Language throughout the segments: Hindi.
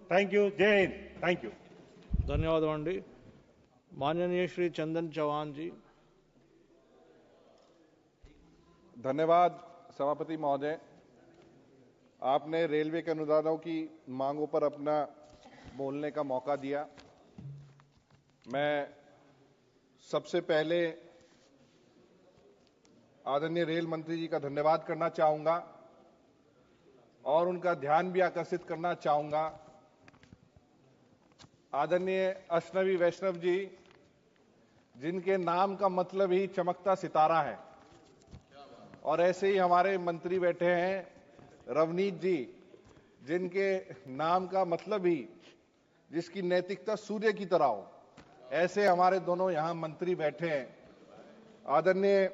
Thank you. जय हिंद। Thank you. ధన్యవాదం माननीय श्री चंदन चौहान जी। धन्यवाद सभापति महोदय, आपने रेलवे के अनुदानों की मांगों पर अपना बोलने का मौका दिया। मैं सबसे पहले आदरणीय रेल मंत्री जी का धन्यवाद करना चाहूंगा और उनका ध्यान भी आकर्षित करना चाहूंगा। आदरणीय अश्नवी वैष्णव जी, जिनके नाम का मतलब ही चमकता सितारा है, और ऐसे ही हमारे मंत्री बैठे हैं रवनीत जी, जिनके नाम का मतलब ही जिसकी नैतिकता सूर्य की तरह हो, ऐसे हमारे दोनों यहां मंत्री बैठे हैं। आदरणीय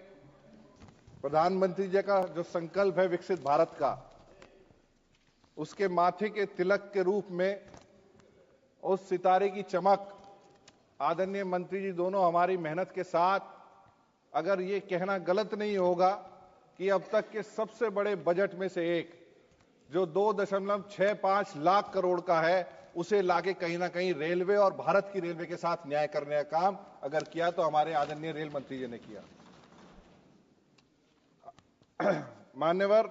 प्रधानमंत्री जी का जो संकल्प है विकसित भारत का, उसके माथे के तिलक के रूप में उस सितारे की चमक आदरणीय मंत्री जी दोनों हमारी मेहनत के साथ, अगर ये कहना गलत नहीं होगा कि अब तक के सबसे बड़े बजट में से एक जो 2.65 लाख करोड़ का है, उसे लाके कहीं ना कहीं रेलवे और भारत की रेलवे के साथ न्याय करने का काम अगर किया तो हमारे आदरणीय रेल मंत्री जी ने किया। मान्यवर,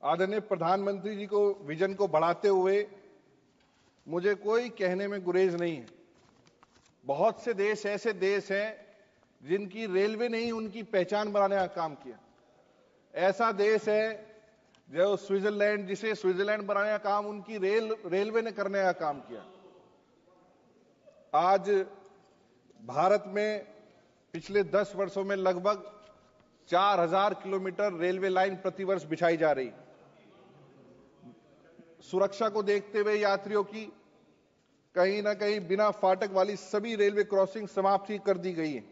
आदरणीय प्रधानमंत्री जी को विजन को बढ़ाते हुए मुझे कोई कहने में गुरेज नहीं है। बहुत से देश ऐसे देश हैं जिनकी रेलवे ने ही उनकी पहचान बनाने का काम किया। ऐसा देश है जो स्विट्जरलैंड, जिसे स्विट्जरलैंड बनाने का काम उनकी रेलवे ने करने का काम किया। आज भारत में पिछले 10 वर्षों में लगभग 4000 किलोमीटर रेलवे लाइन प्रतिवर्ष बिछाई जा रही। सुरक्षा को देखते हुए यात्रियों की कहीं ना कहीं बिना फाटक वाली सभी रेलवे क्रॉसिंग समाप्त ही कर दी गई है।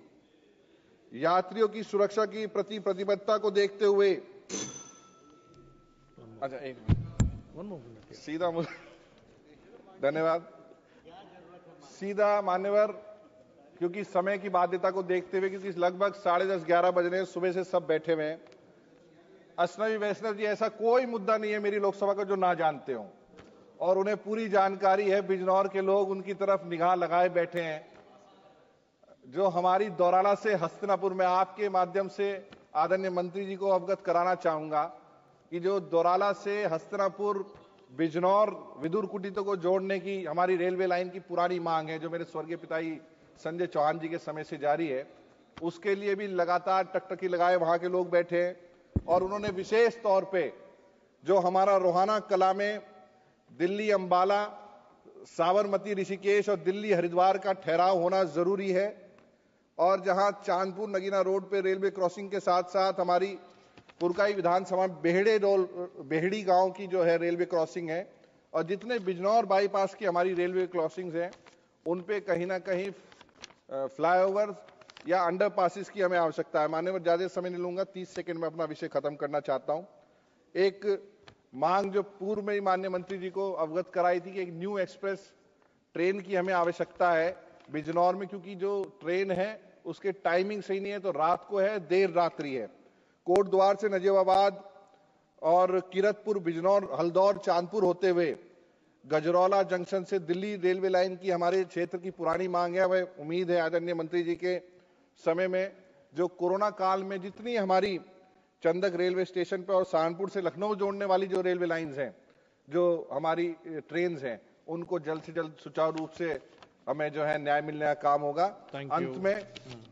यात्रियों की सुरक्षा की प्रति प्रतिबद्धता को देखते हुए अच्छा एक सीधा धन्यवाद। सीधा मान्यवर, क्योंकि समय की बाध्यता को देखते हुए, क्योंकि लगभग 10:30-11 बज रहे हैं, सुबह से सब बैठे हुए हैं। अश्नवी वैष्णव जी, ऐसा कोई मुद्दा नहीं है मेरी लोकसभा का जो ना जानते हो, और उन्हें पूरी जानकारी है। बिजनौर के लोग उनकी तरफ निगाह लगाए बैठे हैं। जो हमारी दौराला से हस्तिनापुर में आपके माध्यम से आदरणीय मंत्री जी को अवगत कराना चाहूंगा कि जो दौराला से हस्तिनापुर बिजनौर विदुर कुटीर को जोड़ने की हमारी रेलवे लाइन की पुरानी मांग है, जो मेरे स्वर्गीय पिताजी संजय चौहान जी के समय से जारी है, उसके लिए भी लगातार टकटकी लगाए वहां के लोग बैठे हैं। और उन्होंने विशेष तौर पे जो हमारा रोहाना कला में दिल्ली अंबाला, साबरमती ऋषिकेश और दिल्ली हरिद्वार का ठहराव होना जरूरी है, और जहां चांदपुर नगीना रोड पे रेलवे क्रॉसिंग के साथ साथ हमारी पुरकाई विधानसभा बेहड़ी गांव की जो है रेलवे क्रॉसिंग है, और जितने बिजनौर बाईपास की हमारी रेलवे क्रॉसिंग्स हैं, उन पे कहीं ना कहीं फ्लाईओवर या अंडर पासिस की हमें आवश्यकता है। मान्यवर, ज्यादा समय नहीं लूंगा, 30 सेकंड में अपना विषय खत्म करना चाहता हूं। एक मांग जो पूर्व में ही माननीय मंत्री जी को अवगत कराई थी कि एक न्यू एक्सप्रेस ट्रेन की हमें आवश्यकता है बिजनौर में, क्योंकि जो ट्रेन है उसके टाइमिंग सही नहीं है, तो रात को है, देर रात्रि है। कोटद्वार से नजीबाबाद और किरतपुर, बिजनौर, हल्दौर, चांदपुर होते हुए गजरौला जंक्शन से दिल्ली रेलवे लाइन की हमारे क्षेत्र की पुरानी मांग है। वह उम्मीद है आदरणीय मंत्री जी के समय में, जो कोरोना काल में जितनी हमारी चंदक रेलवे स्टेशन पर और सहारनपुर से लखनऊ जोड़ने वाली जो रेलवे लाइंस हैं, जो हमारी ट्रेन हैं, उनको जल्द से जल्द सुचारू रूप से हमें जो है न्याय मिलने का काम होगा। अंत में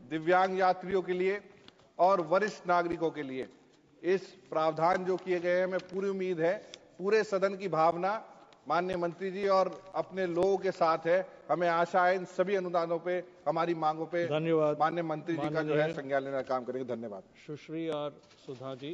दिव्यांग यात्रियों के लिए और वरिष्ठ नागरिकों के लिए इस प्रावधान जो किए गए हैं, मैं पूरी उम्मीद है पूरे सदन की भावना माननीय मंत्री जी और अपने लोगों के साथ है। हमें आशा है इन सभी अनुदानों पे, हमारी मांगों पे धन्यवाद माननीय मंत्री जी का जो है संज्ञान लेने का काम करेंगे। धन्यवाद। सुश्री और सुधा जी।